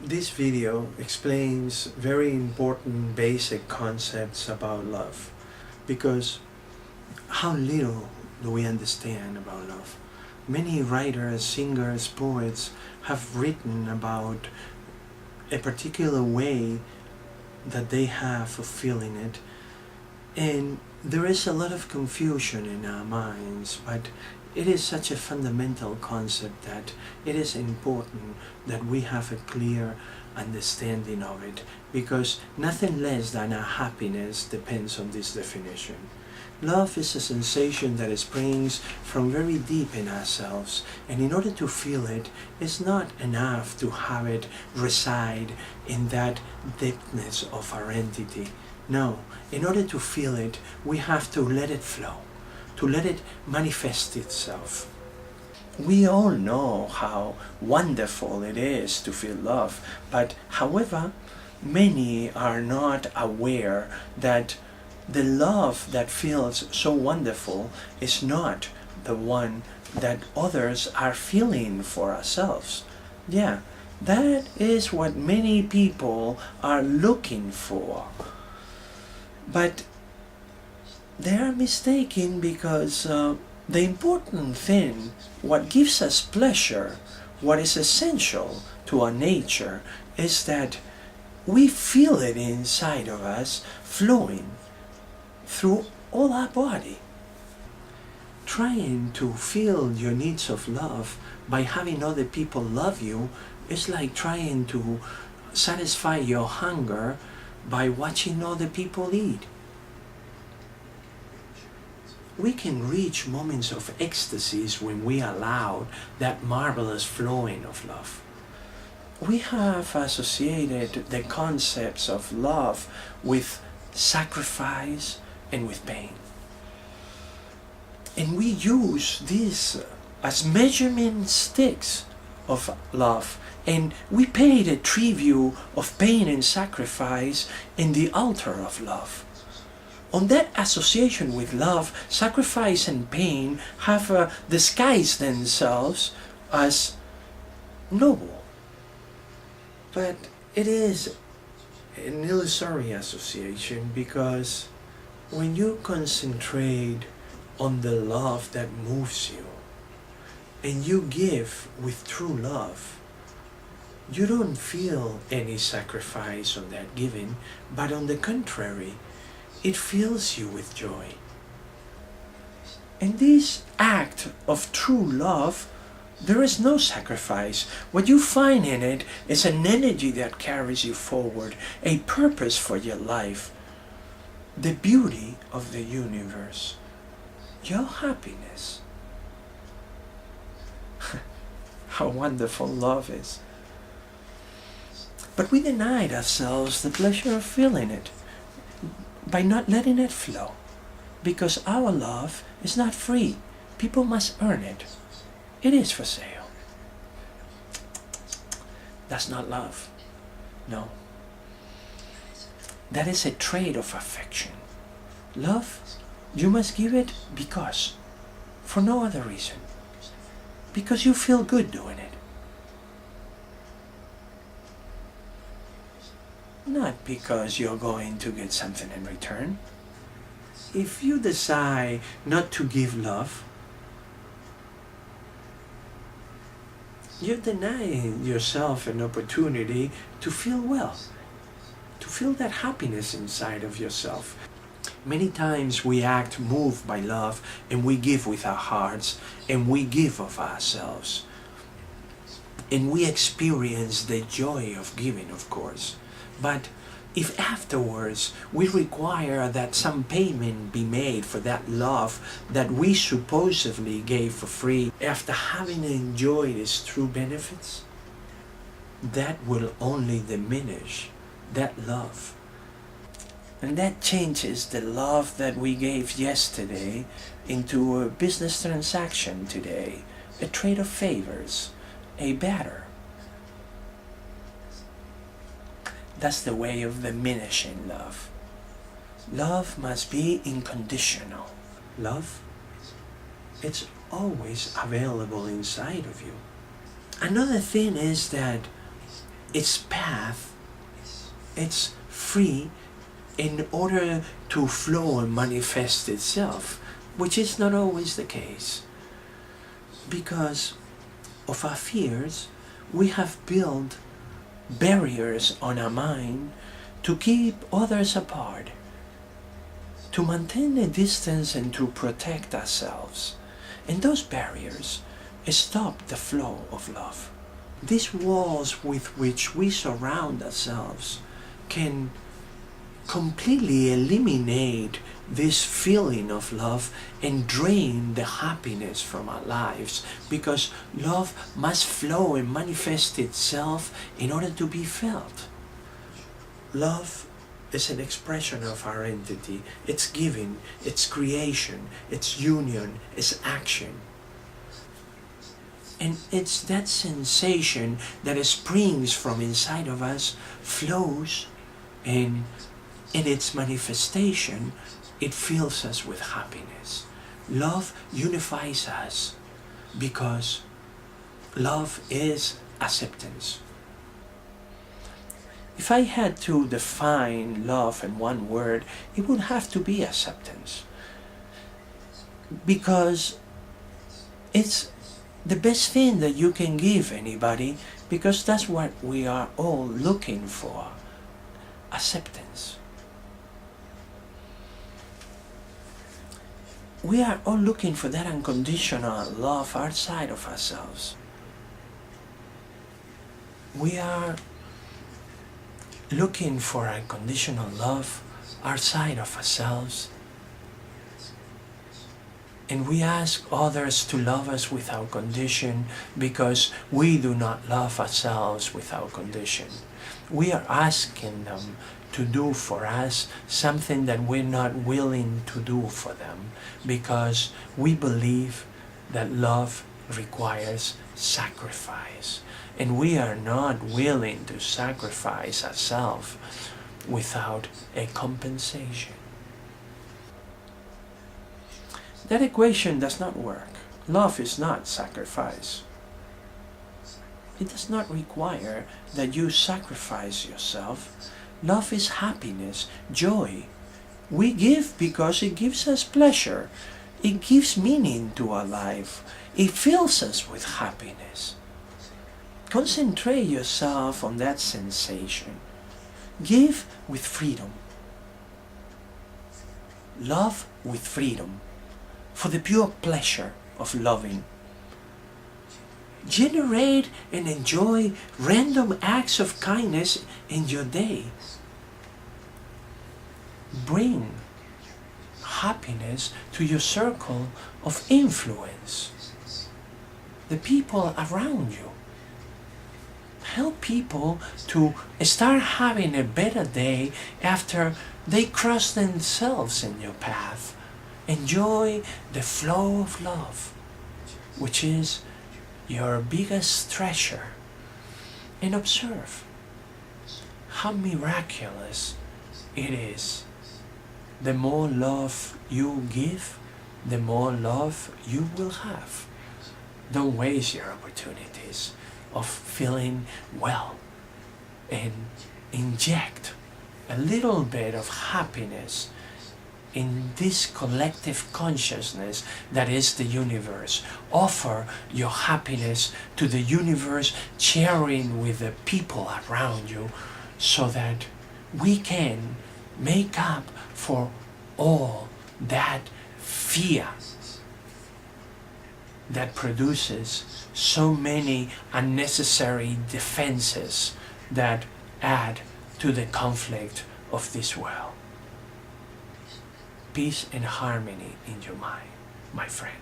This video explains very important basic concepts about love, because how little do we understand about love. Many writers, singers, poets have written about a particular way that they have of feeling it, and there is a lot of confusion in our minds, but it is such a fundamental concept that it is important that we have a clear understanding of it, because nothing less than our happiness depends on this definition. Love is a sensation that springs from very deep in ourselves, and in order to feel it, it's not enough to have it reside in that depthness of our entity. No, in order to feel it, we have to let it flow, to let it manifest itself. We all know how wonderful it is to feel love, but however, many are not aware that the love that feels so wonderful is not the one that others are feeling for ourselves. Yeah, that is what many people are looking for. But they are mistaken, because the important thing, what gives us pleasure, what is essential to our nature, is that we feel it inside of us flowing through all our body. Trying to feel your needs of love by having other people love you is like trying to satisfy your hunger by watching other people eat. We can reach moments of ecstasies when we allow that marvelous flowing of love. We have associated the concepts of love with sacrifice and with pain. And we use these as measurement sticks of love, and we pay the tribute of pain and sacrifice in the altar of love. On that association with love, sacrifice and pain have disguised themselves as noble. But it is an illusory association, because when you concentrate on the love that moves you and you give with true love, you don't feel any sacrifice on that giving, but on the contrary, it fills you with joy. In this act of true love, there is no sacrifice. What you find in it is an energy that carries you forward, a purpose for your life, the beauty of the universe, your happiness. How wonderful love is. But we denied ourselves the pleasure of feeling it by not letting it flow, because our love is not free. People must earn it. It is for sale. That's not love. No. That is a trait of affection. Love, you must give it because, for no other reason. Because you feel good doing it. Not because you're going to get something in return. If you decide not to give love, you're denying yourself an opportunity to feel well, to feel that happiness inside of yourself. Many times we act moved by love, and we give with our hearts, and we give of ourselves. And we experience the joy of giving, of course. But if afterwards we require that some payment be made for that love that we supposedly gave for free, after having enjoyed its true benefits, that will only diminish that love. And that changes the love that we gave yesterday into a business transaction today, a trade of favors, a barter. That's the way of diminishing love. Love must be unconditional. Love, it's always available inside of you. Another thing is that its path, it's free in order to flow and manifest itself, which is not always the case. Because of our fears, we have built barriers on our mind to keep others apart, to maintain a distance and to protect ourselves. And those barriers stop the flow of love. These walls with which we surround ourselves can completely eliminate this feeling of love and drain the happiness from our lives, because love must flow and manifest itself in order to be felt. Love is an expression of our entity. It's giving, it's creation, it's union, it's action. And it's that sensation that springs from inside of us, flows, and in its manifestation, it fills us with happiness. Love unifies us because love is acceptance. If I had to define love in one word, it would have to be acceptance. Because it's the best thing that you can give anybody, because that's what we are all looking for. Acceptance. We are all looking for that unconditional love outside of ourselves. We are looking for unconditional love outside of ourselves. And we ask others to love us without condition because we do not love ourselves without condition. We are asking them to do for us something that we're not willing to do for them, because we believe that love requires sacrifice, and we are not willing to sacrifice ourselves without a compensation. That equation does not work. Love is not sacrifice. It does not require that you sacrifice yourself. Love is happiness, joy. We give because it gives us pleasure. It gives meaning to our life. It fills us with happiness. Concentrate yourself on that sensation. Give with freedom. Love with freedom, for the pure pleasure of loving. Generate and enjoy random acts of kindness in your day. Bring happiness to your circle of influence, the people around you. Help people to start having a better day after they cross themselves in your path. Enjoy the flow of love, which is your biggest treasure, and observe how miraculous it is. The more love you give, the more love you will have. Don't waste your opportunities of feeling well, and inject a little bit of happiness in this collective consciousness that is the universe. Offer your happiness to the universe, sharing with the people around you, so that we can make up for all that fear that produces so many unnecessary defenses that add to the conflict of this world. Peace and harmony in your mind, my friend.